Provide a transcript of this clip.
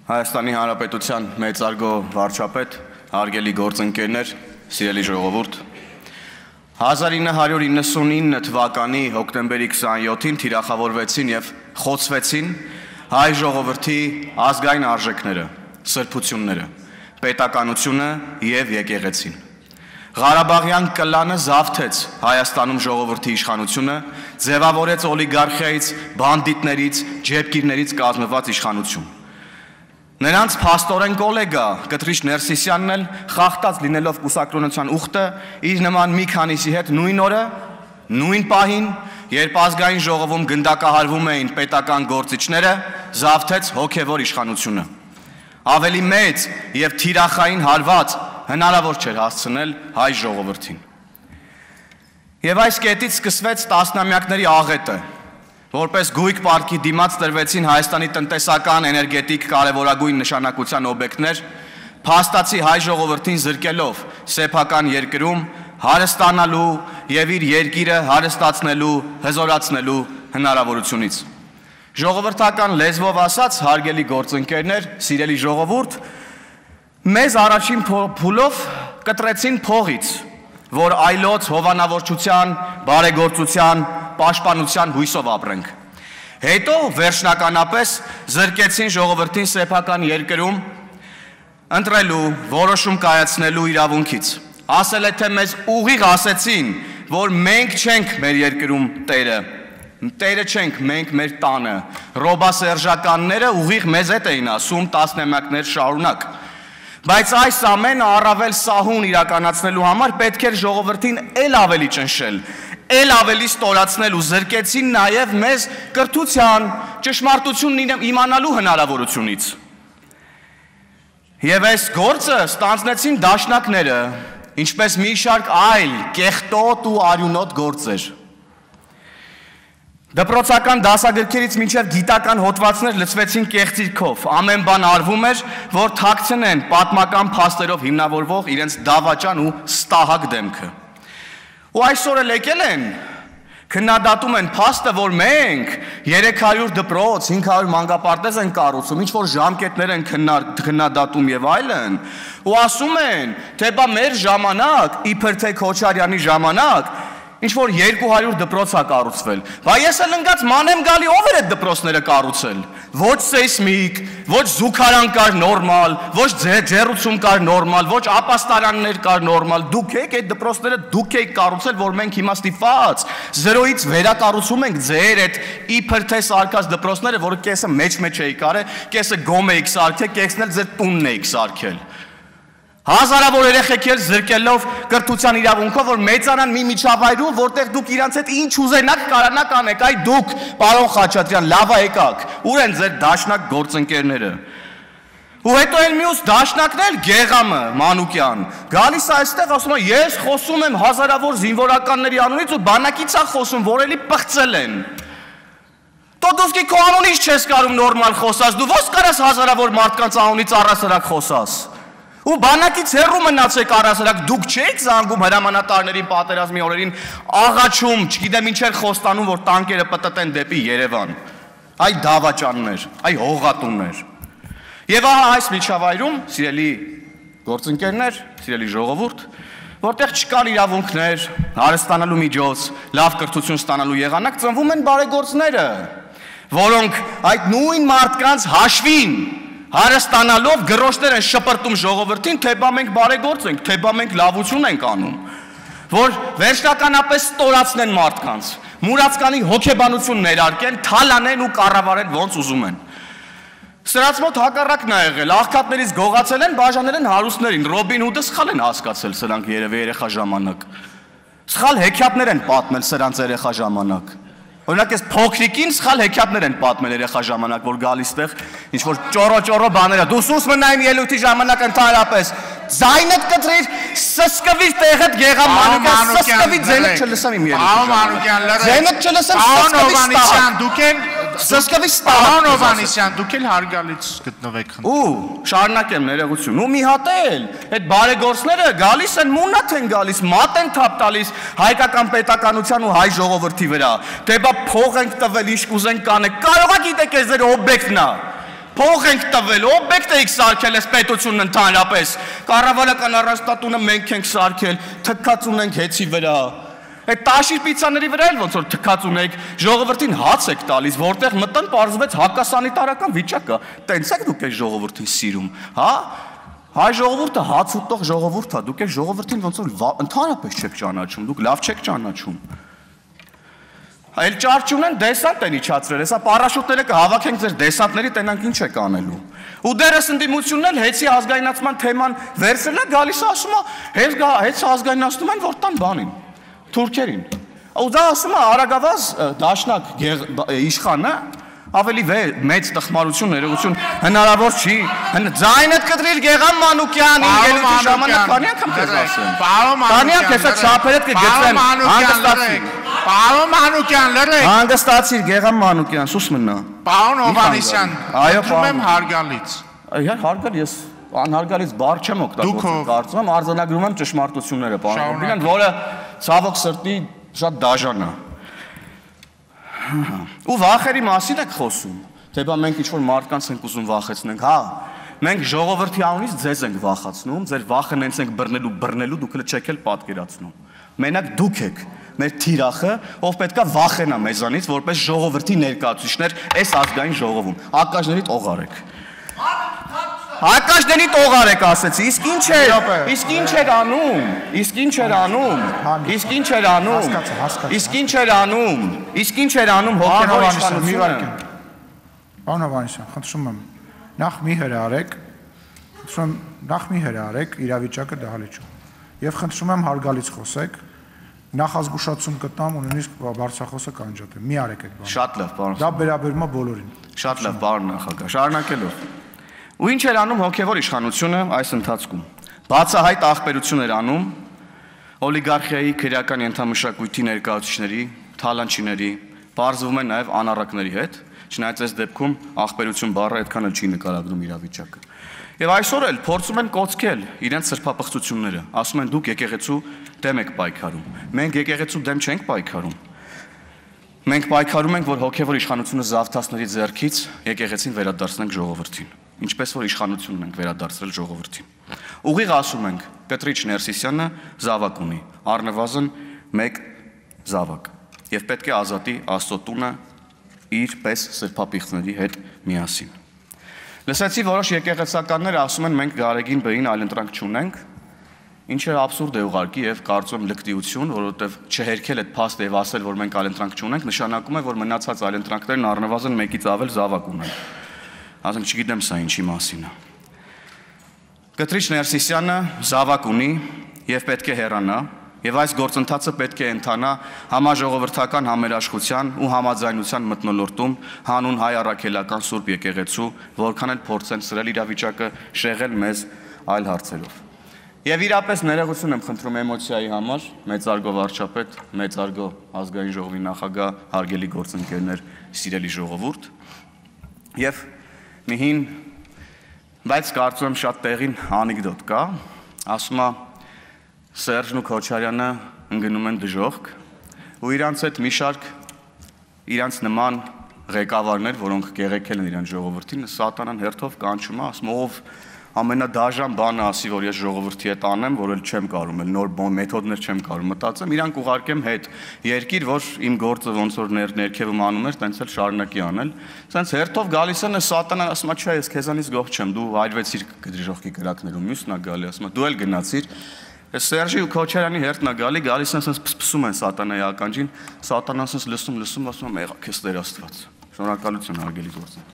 Հայաստանի Հանրապետության մեծարգո վարչապետ, հարգելի գործընկերներ, սիրելի ժողովուրդ, 1999 թվականի հոկտեմբերի 27-ին թիրախավորվեցին և խոցվեցին հայ ժողովրդի ազգային արժեքները, սրբությունները, պետականությունը և եկեղեցին։ Ղարաբաղյան կլանը զավթեց Հայաստանում ժողովրդի իշխանությունը, ձևավորեց օլիգարխիայից, բանդիտներից, ջեբկիրներից կազմված իշխանություն։ Նրանց փաստորեն գոլեգա Կտրիչ Ներսիսյանն էլ խախտած լինելով կուսակրոնության ուխտը իր նման մի քանիսի հետ նույն օրը, նույն պահին, երբ ազգային ժողովում գնդակահարվում էին պետական գործիչները, զավթեց հոգևոր իշխանությունը։ Ավելի մեծ և թիրախային հարված հնարավոր չէր հասցնել հայ ժողովրդին։ Եվ այս կետից սկսվեց տասնամյակների աղետը, որպես գույք պարտքի դիմաց տրվեցին Հայաստանի տնտեսական, էներգետիկ կարևորագույն նշանակության օբյեկտներ, փաստացի հայ ժողովրդին զրկելով սեփական երկրում հարստանալու և իր երկիրը հարստացնելու, հզորացնելու հնարավորությունից։ Ժողովրդական լեզվով ասած, հարգելի գործընկերներ, սիրելի ժողովուրդ, մեզ առաջին փուլով կտրեցին փողից, որ այլոց հովանավորչության, բարեգործության, պաշտպանության հույսով ապրենք։ Հետո վերջնականապես զրկեցին ժողովրդին սեփական երկրում ընտրելու, որոշում կայացնելու իրավունքից։ Ասել է, թե մեզ ուղիղ ասեցին, որ մենք չենք մեր երկրում տերը, տերը չենք, մենք մեր տանը։ Ռոբասերժականները ուղիղ մեզ հետ էին ասում տասնամյակներ շարունակ։ Բայց այս ամենը առավել սահուն իրականացնելու համար պետք էր ժողովրդին էլ ավելի ճնշել, էլ ավելի ստորացնել ու զրկեցին նաև մեզ կրթության, ճշմարտությունն իմանալու հնարավորությունից։ Եվ այս գործը ստանձնեցին դաշնակները, ինչպես մի շարք այլ կեղտոտ ու արյունոտ գործեր։ Դպրոցական դասագրքերից մինչև գիտական հոդվածներ լցվեցին կեղծիքով, ամեն բան արվում էր, որ թաքցնեն պատմական փաստերով հիմնավորվող իրենց դավաճան ու ստահակ դեմքը։ Ու այսօր էլ եկել են, քննադատում են փաստը, որ մենք 300 դպրոց, 500 մանկապարտեզ են կառուցում, ինչ-որ ժամկետներ են քննադատում և այլն, ու ասում են, թե բա մեր ժամանակ, իբր թե Քոչարյանի ժամանակ, ինչ-որ 200 դպրոց է կառուցվել, բա ես էլ ընկած մանեմ գալի ով էր այդ դպրոցները կառուցել, ոչ սեյսմիկ, ոչ զուգարան կար նորմալ, ոչ ջեռուցում կար նորմալ, ոչ ապաստարաններ կար նորմալ, դուք եք այդ դպրոցները դուք եք կառուցել, որ մենք հիմա ստիպված զրոյից վերակառուցում ենք ձեր այդ իբր թե սարքած դպրոցները, որը կեսը մեջ էիք արել, կեսը գոմ էիք սարքել, կեսն էլ ձեր տունն էիք սարքել։ Հազարավոր երեխեք էլ զրկելով կրթության իրավունքով, որ մեծանան մի միջավայրում, որտեղ դուք իրանց հետ ինչ ուզենաք կարանաք անեք, այ դուք, պարոն Խաչատրյան, լավ եկաք, ուր են ձեր դաշնակ գործընկերները։ Ու հետո էլ մյուս դաշնակն էլ Գեղամը, Մանուկյան, գալիս այստեղ ասում է, ես խոսում եմ հազարավոր զինվորականների անունից ու բանակից է խոսում, որ էլի պղծել են։ Տոտոսկի քո անունից չես կարում նորմալ խոսաս, դու ո՞ս կարաս հազարավոր մարդկանց անունից առասարակ խոսաս։ Ու բանակից հեռու մնացեք առասարակ, դուք չեք զանգում հրամանատարներին պատերազմի օրերին աղաչում, չգիտեմ ինչ էր խոստանում, որ տանկերը պտտեն դեպի Երևան։ Այ դավաճաններ, այ հողատուններ։ Եվ ահա այս միջավայրում, սիրելի գործընկերներ, սիրելի ժողովուրդ, որտեղ չկան իրավունքներ, հարստանալու միջոց, լավ կրթություն ստանալու եղանակ, ծնվում են բարեգործները, որոնք այդ նույն մարդկանց հաշվին հարստանալով գրոշներ են շպրտում ժողովրդին, թե բա մենք բարեգործ ենք, թե բա մենք լավություն ենք անում, որ վերջնականապես ստորացնեն մարդկանց, մուրացկանի հոգեբանություն ներարկեն, թալանեն ու կառավարեն ոնց ուզում են։ Սրանց մոտ հակառակն է եղել, աղքատներից գողացել են, բաժանել են հարուստներին, Ռոբին Հուդը սխալ են հասկացել սրանք երևի երեխա ժամանակ։ Սխալ հեքիաթներ են պատմել սրանց երեխա ժամանակ։ Օրինակ այս փոքրիկին սխալ հեքիաթներ են պատմել երեխա ժամանակ, որ գալիս տեղ ինչ-որ ճորո բաներ, դու սուս մնայիմ ելույթի ժամանակ ընդհանրապես, ձայնդ կտրիր, սսկվիր տեղդ Գեղամ Մանուկյան, սսկվի ձայնդ չլսեմ իմ ելույթի։ Ձայնդ չլսեմ, սսկվի ստահ։ Պարոն Հովհաննիսյան, դուք էլ հարգալից գտնվեք։ Ու շարունակեմ ներողություն։ Ու մի հատ էլ այդ բարեգործները գալիս են մունատ են գալիս, մատ են թափ տալիս հայկական պետականության ու հայ ժողովրդի վրա։ Դե բա փող ենք տվել, ինչ կուզենք կանենք։ Կարող է գիտեք, այս ձեր օբյեկտն է։ փող ենք տվել, օբյեկտ եք սարքել այս պետությունն ընդհանրապես։ Կառավարական առանձնատունը մենք ենք սարքել, թքած ունենք հեցի վրա։ Այդ տաշիր պիցաների վրա էլ ոնց որ թքած ունեք, ժողովրդին հաց եք տալիս, որտեղ մտան պարզվեց հակասանիտարական վիճակը։ Տենց եք դուք այս ժողովրդին սիրում, հա։ Հայ ժողովուրդը հաց ուտող ժողովուրդ է, դուք այս ժողովրդին ոնց որ ընդհանրապես չեք ճանաչում, դուք լավ չեք ճանաչում։ Այլ ճարճուն են դեսանտ են իջացրել, հեսա պարաշուտները կհավաքենք ձեր դեսանտների, տենանք ինչ եք անելու։ Ու դերս ընդդիմությունն էլ հեցի ազգայնացման թեման վերցրել է, գալիս ասում է, հենց ազգայնացնում են, որ տան բանին, թուրքերին։ Ու դա ասում է Արագավազ դաշնակ իշխանը, ավելի մեծ տխմարություն, ներողություն հնարավոր չի։ Ձայնդ կտրիր Գեգամ Մանուկյանի ելույթի ժամանակ քանի անգամ քեզ ասեմ։ Քանի անգամ հեսա չափերդ կգցեմ, հանգստացիր։ Պարոն Մանուկյան, լրեք։ Հանգստացիր Գեգամ Մանուկյան, սուս մնա։ Պարոն Հովհաննիսյան, խնդրում եմ հարգալից։ Այո, հարգալ ես անհարգալից բառ չեմ օգտագործում, կարծում եմ արձանագրում եմ ճշմարտությունները, պարոն Հովհաննիսյան, որը ցավոք սրտի շատ դաժան է։ Ու վախերի մասին եք խոսում, թե բա մենք ինչ-որ մարդկանց ենք ուզում վախեցնենք, հա, մենք ժողովրդի անունից ձեզ ենք վախացնում, ձեր վախը նենց ենք բռնելու, դուք էլ չեք էլ պատկերացնում, մենակ դուք եք, մեր թիրախը, ով պետքա վախենա մեզանից, որպես ժողովրդի ներկայացուցիչներ այս ազգային ժողովում, ակաժների տողար եք։ Հակաշների տողար եք ասեցի, իսկ ինչ էր անում, իսկ ինչ էր անում, իսկ ինչ էր անում, իսկ ինչ էր անում, իսկ ինչ էր անում հոգևոր իշխանությունը։ Պարոն Հովհաննիսյան, խնդրում եմ, նախ մի հրահարեք իրավիճակը դահլիճում եւ խնդրում եմ հարգալից խոսեք, նախազգուշացում կտամ ու նույնիսկ բարձրախոսը կանջատեմ, մի արեք այդ բանը։ Շատ լավ, պարոն։ Դա վերաբերում է բոլորին։ Շատ լավ, պարոն նախագահ, շարունակելով։ Ու ինչ էր անում հոգևոր իշխանությունը այս ընթացքում։ Բացահայտ ախպերություն էր անում օլիգարխիայի քրեական ենթամշակույթի ներկայացուցիչների, թալանչիների, բարձվում են նաև անառակների հետ, չնայած այս դեպքում ախպերություն բառը այդքան էլ չի նկարագրում իրավիճակը։ Եվ այսօր էլ փորձում են կոծկել իրենց սրբապղծությունները, ասում են դուք եկեղեցու դեմ եք պայքարում։ Մենք եկեղեցու դեմ չենք պայքարում։ Մենք պայքարում ենք, որ հոգևոր իշխանությունը զավթացների ձեռքից եկեղեցին վերադարձնենք ժողովրդին, ինչպես որ իշխանությունն ենք վերադարձրել ժողովրդին։ Ուղիղ ասում ենք, Կտրիչ Ներսիսյանը զավակ ունի, առնվազն 1 զավակ, եւ պետք է ազատի Աստծո տունը իր պես սրբապիղծների հետ միասին։ Լսեցի որոշ եկեղեցականներ ասում են մենք Գարեգին Բեին այլընտրանք չունենք, ինչը աբսուրդ է ուղղակի եւ կարծում եմ լկտիություն, որովհետեւ չհերքել այդ փաստը եւ ասել, որ մենք այլընտրանք չունենք, նշանակում է, որ մնացած այլընտրանքներն առնվազն 1-ից ավել զավակ ունեն։ Ասենք չգիտեմ սա ինչի մասին է։ Կտրիչ Ներսիսյանը զավակ ունի եւ պետք է հեռանա, եւ այս գործընթացը պետք է ընթանա համաժողովրդական համերաշխության ու համաձայնության մթնոլորտում հանուն հայ առաքելական Սուրբ եկեղեցու, որքան էլ փորձեն սրել իրավիճակը, շեղել մեզ այլ հարցերով։ Եվ իրապես ներողություն եմ խնդրում էմոցիայի համար, մեծարգո վարչապետ, մեծարգո ազգային ժողովի նախագահ, հարգելի գործընկերներ, սիրելի ժողովուրդ։ Եվ մի հին, բայց կարծում եմ շատ տեղին անեկդոտ կա, ասում է Սերժն ու Քոչարյանը ընկնում են դժոխք ու իրանց հետ մի շարք իրանց նման ղեկավարներ, որոնք գեղեցել են իրան ժողովրդին, սատանան հերթով կանչում է, ասում ով ամենադաժան բանը ասի, որ ես ժողովրդի հետ անեմ, որ էլ չեմ կարում, էլ նոր մեթոդներ չեմ կարում մտածեմ, իրանք ուղարկեմ հետ երկիր, որ իմ գործը ոնց որ ներքևում անում էր, տենց էլ շարունակի անել, տենց հերթով գալիս են սատանան, ասում է, չէ, ես քեզանից գող չեմ, դու այրվեցիր դժոխքի կրակներում, մյուսն է գալի, ասում է, դու էլ գնացիր Սերժի ու Քոչարյանի հերթն է գալիս են սենց փսփսում են սատանայի ականջին, սատանան սենց լսում, ասում է, մեղա քեզ Տեր Աստված։ Շնորհակալություն հարգելի գործ։